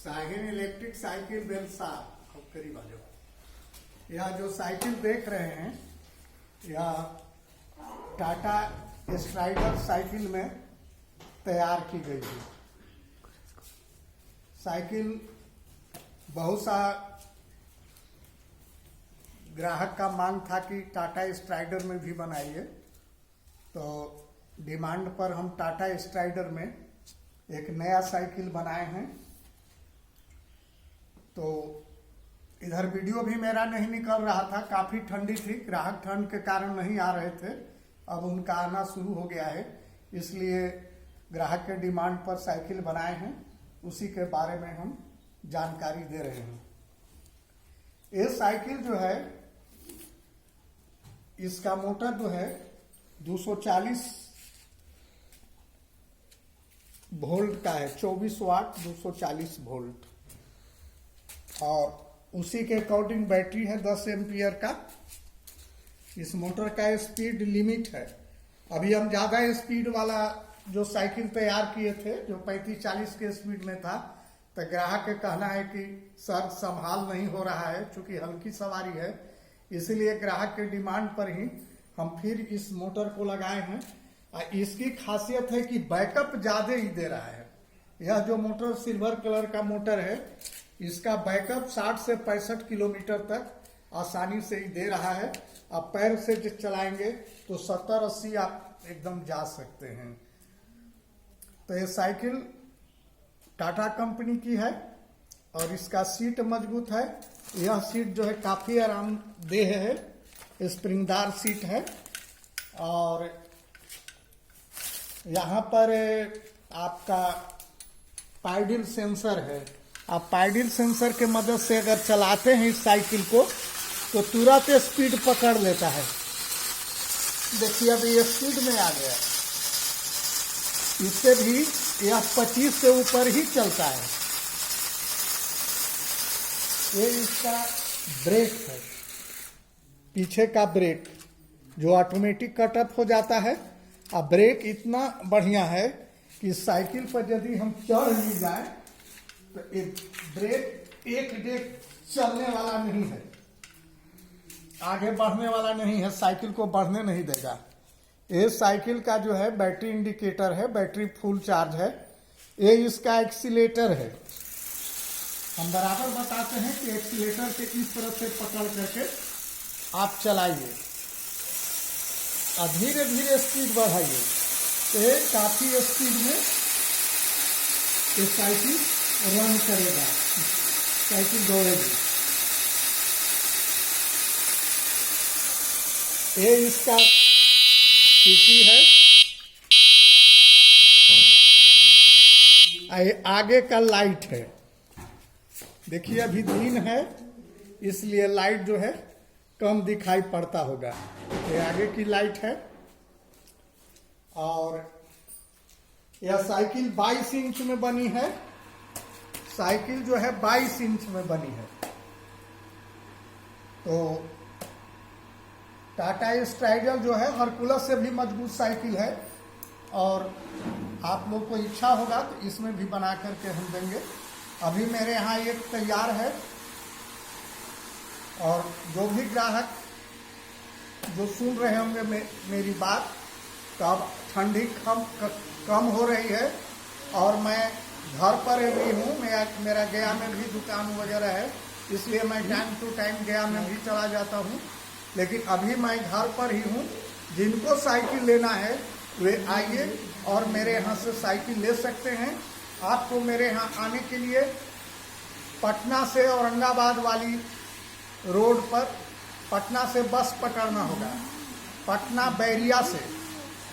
Shaheen electric cycle बेलसा करीब आ जाओ। यह जो साइकिल देख रहे हैं यह टाटा स्ट्राइडर साइकिल में तैयार की गई है। साइकिल बहुत सा ग्राहक का मांग था कि टाटा स्ट्राइडर में भी बनाइए, तो डिमांड पर हम टाटा स्ट्राइडर में एक नया साइकिल बनाए हैं। तो इधर वीडियो भी मेरा नहीं निकल रहा था, काफ़ी ठंडी थी, ग्राहक ठंड के कारण नहीं आ रहे थे। अब उनका आना शुरू हो गया है, इसलिए ग्राहक के डिमांड पर साइकिल बनाए हैं, उसी के बारे में हम जानकारी दे रहे हैं। ये साइकिल जो है इसका मोटर जो है 240 वोल्ट का है, 24 वाट 240 वोल्ट, और उसी के अकॉर्डिंग बैटरी है 10 एम्पियर का। इस मोटर का स्पीड लिमिट है। अभी हम ज़्यादा स्पीड वाला जो साइकिल तैयार किए थे जो 35-40 के स्पीड में था, तो ग्राहक का कहना है कि सर संभाल नहीं हो रहा है, चूंकि हल्की सवारी है, इसीलिए ग्राहक के डिमांड पर ही हम फिर इस मोटर को लगाए हैं। इसकी खासियत है कि बैकअप ज़्यादा ही दे रहा है। यह जो मोटर सिल्वर कलर का मोटर है, इसका बैकअप 60 से 65 किलोमीटर तक आसानी से ही दे रहा है। आप पैर से जब चलाएंगे तो 70-80 आप एकदम जा सकते हैं। तो ये साइकिल टाटा कंपनी की है और इसका सीट मजबूत है। यह सीट जो है काफ़ी आरामदेह है, स्प्रिंगदार सीट है। और यहाँ पर आपका पाइडल सेंसर है। आप पाइडल सेंसर के मदद से अगर चलाते हैं इस साइकिल को तो तुरंत स्पीड पकड़ लेता है। देखिए अभी ये स्पीड में आ गया, इससे भी यह 25 से ऊपर ही चलता है। ये इसका ब्रेक है, पीछे का ब्रेक जो ऑटोमेटिक कटअप हो जाता है। अब ब्रेक इतना बढ़िया है कि साइकिल पर यदि हम चढ़ भी जाए तो एक ब्रेक एक डेग चलने वाला नहीं है, आगे बढ़ने वाला नहीं है, साइकिल को बढ़ने नहीं देगा। ये साइकिल का जो है बैटरी इंडिकेटर है, बैटरी फुल चार्ज है। ये इसका एक्सीलेटर है। हम बराबर बताते हैं कि एक्सीलेटर के इस तरह से पकड़ करके आप चलाइए और धीरे धीरे स्पीड बढ़ाइए। ये काफी स्पीड में ये साइकिल रन करेगा, साइकिल दौड़ेगी। ये इसका सीटी है। ये आगे का लाइट है। देखिए अभी दिन है इसलिए लाइट जो है कम दिखाई पड़ता होगा। ये आगे की लाइट है। और यह साइकिल 22 इंच में बनी है। साइकिल जो है 22 इंच में बनी है। तो टाटा स्ट्राइडर जो है हरकुलस से भी मजबूत साइकिल है, और आप लोग को इच्छा होगा तो इसमें भी बना करके हम देंगे। अभी मेरे यहाँ एक तैयार है, और जो भी ग्राहक जो सुन रहे होंगे मेरी बात, तो अब ठंडी कम हो रही है और मैं घर पर भी हूँ। मेरा गया में भी दुकान वगैरह है, इसलिए मैं टाइम टू टाइम गया में भी चला जाता हूँ। लेकिन अभी मैं घर पर ही हूँ। जिनको साइकिल लेना है वे आइए और मेरे यहाँ से साइकिल ले सकते हैं। आपको मेरे यहाँ आने के लिए पटना से औरंगाबाद वाली रोड पर पटना से बस पकड़ना होगा। पटना बैरिया से,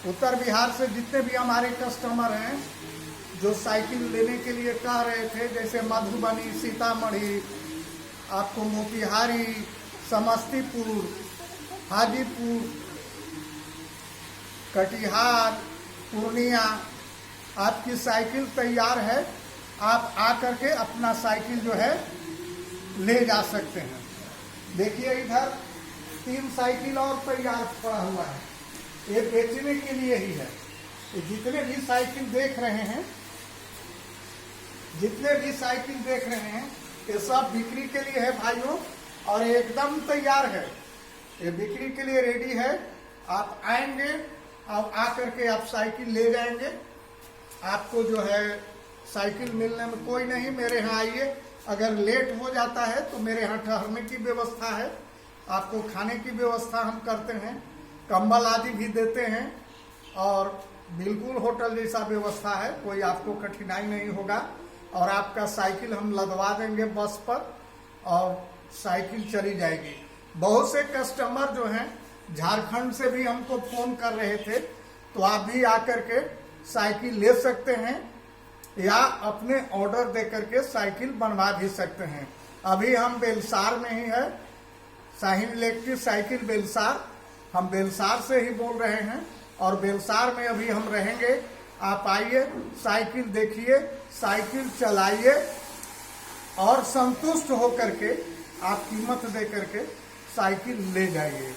उत्तर बिहार से जितने भी हमारे कस्टमर हैं जो साइकिल लेने के लिए कह रहे थे, जैसे मधुबनी, सीतामढ़ी, आपको मोतिहारी, समस्तीपुर, हाजीपुर, कटिहार, पूर्णिया, आपकी साइकिल तैयार है। आप आकर के अपना साइकिल जो है ले जा सकते हैं। देखिए इधर 3 साइकिल और तैयार पड़ा हुआ है, ये बेचने के लिए ही है। ये जितने भी साइकिल देख रहे हैं जितने भी साइकिल देख रहे हैं ये सब बिक्री के लिए है भाइयों, और एकदम तैयार है, ये बिक्री के लिए रेडी है। आप आएंगे, अब आकर के आप साइकिल ले जाएंगे, आपको जो है साइकिल मिलने में कोई नहीं। मेरे यहाँ आइए, अगर लेट हो जाता है तो मेरे यहाँ ठहरने की व्यवस्था है, आपको खाने की व्यवस्था हम करते हैं, कंबल आदि भी देते हैं, और बिल्कुल होटल जैसा व्यवस्था है, कोई आपको कठिनाई नहीं होगा। और आपका साइकिल हम लदवा देंगे बस पर और साइकिल चली जाएगी। बहुत से कस्टमर जो हैं झारखंड से भी हमको फोन कर रहे थे, तो आप भी आकर के साइकिल ले सकते हैं या अपने ऑर्डर दे करके साइकिल बनवा भी सकते हैं। अभी हम बेलसार में ही है, शाहीन इलेक्ट्रिक साइकिल बेलसार, हम बेलसार से ही बोल रहे हैं और बेलसार में अभी हम रहेंगे। आप आइए, साइकिल देखिए, साइकिल चलाइए और संतुष्ट होकर के आप कीमत दे करके साइकिल ले जाइए।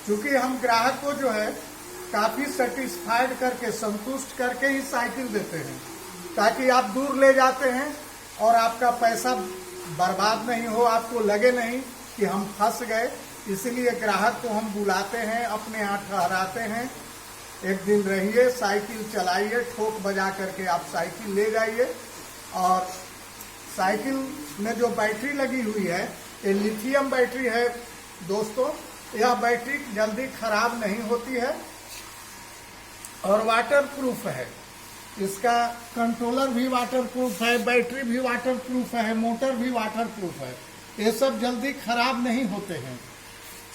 क्योंकि हम ग्राहक को जो है काफी सेटिस्फाइड करके, संतुष्ट करके ही साइकिल देते हैं, ताकि आप दूर ले जाते हैं और आपका पैसा बर्बाद नहीं हो, आपको लगे नहीं कि हम फंस गए। इसलिए ग्राहक को हम बुलाते हैं, अपने यहाँ ठहराते हैं, एक दिन रहिए, साइकिल चलाइए, ठोक बजा करके आप साइकिल ले जाइए। और साइकिल में जो बैटरी लगी हुई है ये लिथियम बैटरी है दोस्तों। यह बैटरी जल्दी खराब नहीं होती है और वाटर प्रूफ है। इसका कंट्रोलर भी वाटर प्रूफ है, बैटरी भी वाटर प्रूफ है, मोटर भी वाटर प्रूफ है। ये सब जल्दी खराब नहीं होते हैं।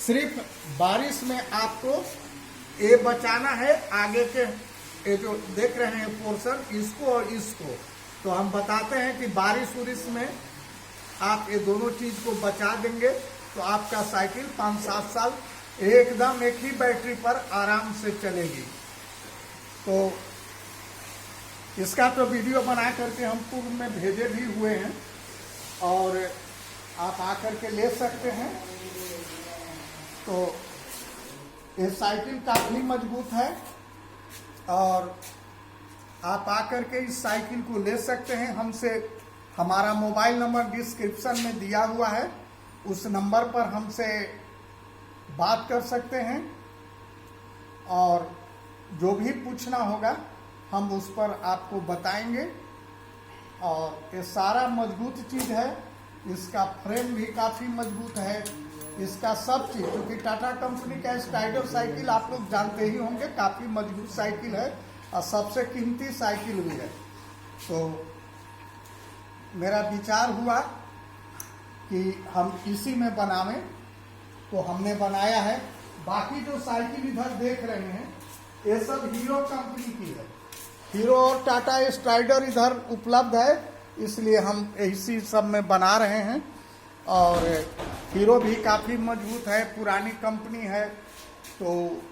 सिर्फ बारिश में आपको ये बचाना है, आगे के ये जो देख रहे हैं पोर्शन, इसको और इसको। तो हम बताते हैं कि बारिश उरिश में आप ये दोनों चीज को बचा देंगे तो आपका साइकिल 5-7 साल एकदम एक ही बैटरी पर आराम से चलेगी। तो इसका तो वीडियो बना करके हम पूर्व में भेजे भी हुए हैं और आप आकर के ले सकते हैं। तो ये साइकिल काफी मजबूत है और आप आकर के इस साइकिल को ले सकते हैं हमसे। हमारा मोबाइल नंबर डिस्क्रिप्शन में दिया हुआ है, उस नंबर पर हमसे बात कर सकते हैं और जो भी पूछना होगा हम उस पर आपको बताएंगे। और ये सारा मजबूत चीज है, इसका फ्रेम भी काफी मजबूत है, इसका सब चीज, क्योंकि टाटा कंपनी का स्ट्राइडर साइकिल आप लोग जानते ही होंगे, काफी मजबूत साइकिल है और सबसे कीमती साइकिल भी है। तो मेरा विचार हुआ कि हम इसी में बनावें, तो हमने बनाया है। बाकी जो साइकिल इधर देख रहे हैं ये सब हीरो कंपनी की है, हीरो और टाटा स्ट्राइडर इधर उपलब्ध है, इसलिए हम इसी सब में बना रहे हैं। और हीरो भी काफ़ी मजबूत है, पुरानी कंपनी है, तो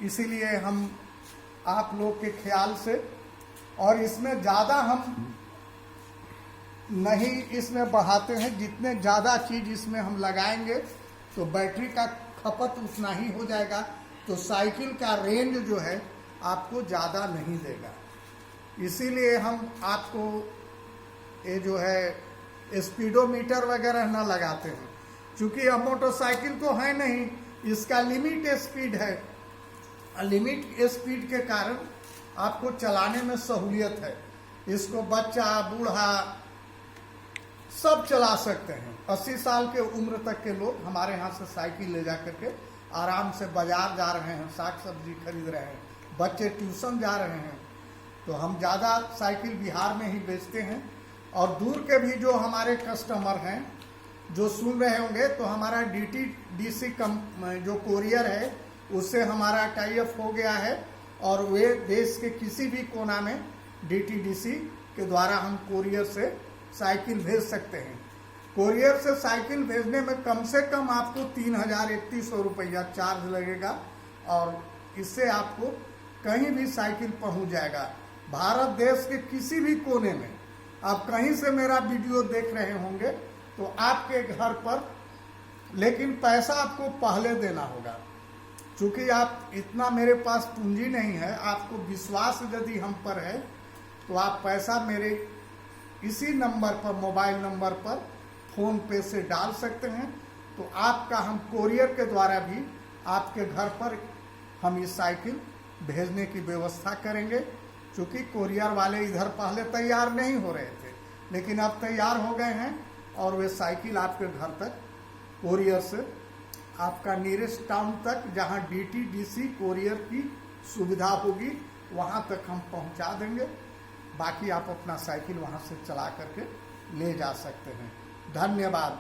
इसीलिए हम आप लोग के ख्याल से, और इसमें ज़्यादा हम नहीं इसमें बढ़ाते हैं, जितने ज़्यादा चीज़ इसमें हम लगाएंगे तो बैटरी का खपत उतना ही हो जाएगा, तो साइकिल का रेंज जो है आपको ज़्यादा नहीं देगा। इसीलिए हम आपको ये जो है स्पीडोमीटर वगैरह ना लगाते हैं, क्योंकि अब मोटरसाइकिल तो है नहीं, इसका लिमिट स्पीड है। लिमिट स्पीड के कारण आपको चलाने में सहूलियत है। इसको बच्चा बूढ़ा सब चला सकते हैं। 80 साल के उम्र तक के लोग हमारे यहाँ से साइकिल ले जा करके आराम से बाजार जा रहे हैं, साग सब्जी खरीद रहे हैं, बच्चे ट्यूशन जा रहे हैं। तो हम ज़्यादा साइकिल बिहार में ही बेचते हैं। और दूर के भी जो हमारे कस्टमर हैं जो सुन रहे होंगे, तो हमारा DTDC जो कोरियर है उससे हमारा टाई अप हो गया है और वे देश के किसी भी कोना में DTDC के द्वारा हम कोरियर से साइकिल भेज सकते हैं। कोरियर से साइकिल भेजने में कम से कम आपको 3,000-3,100 रुपया चार्ज लगेगा और इससे आपको कहीं भी साइकिल पहुंच जाएगा। भारत देश के किसी भी कोने में आप कहीं से मेरा वीडियो देख रहे होंगे तो आपके घर पर, लेकिन पैसा आपको पहले देना होगा, क्योंकि आप इतना मेरे पास पूंजी नहीं है। आपको विश्वास यदि हम पर है तो आप पैसा मेरे इसी नंबर पर, मोबाइल नंबर पर फोन पे से डाल सकते हैं। तो आपका हम कोरियर के द्वारा भी आपके घर पर हम ये साइकिल भेजने की व्यवस्था करेंगे। क्योंकि कोरियर वाले इधर पहले तैयार नहीं हो रहे थे, लेकिन अब तैयार हो गए हैं और वे साइकिल आपके घर तक कोरियर से, आपका नियरेस्ट टाउन तक जहां DTDC कोरियर की सुविधा होगी वहां तक हम पहुंचा देंगे। बाकी आप अपना साइकिल वहां से चला करके ले जा सकते हैं। धन्यवाद।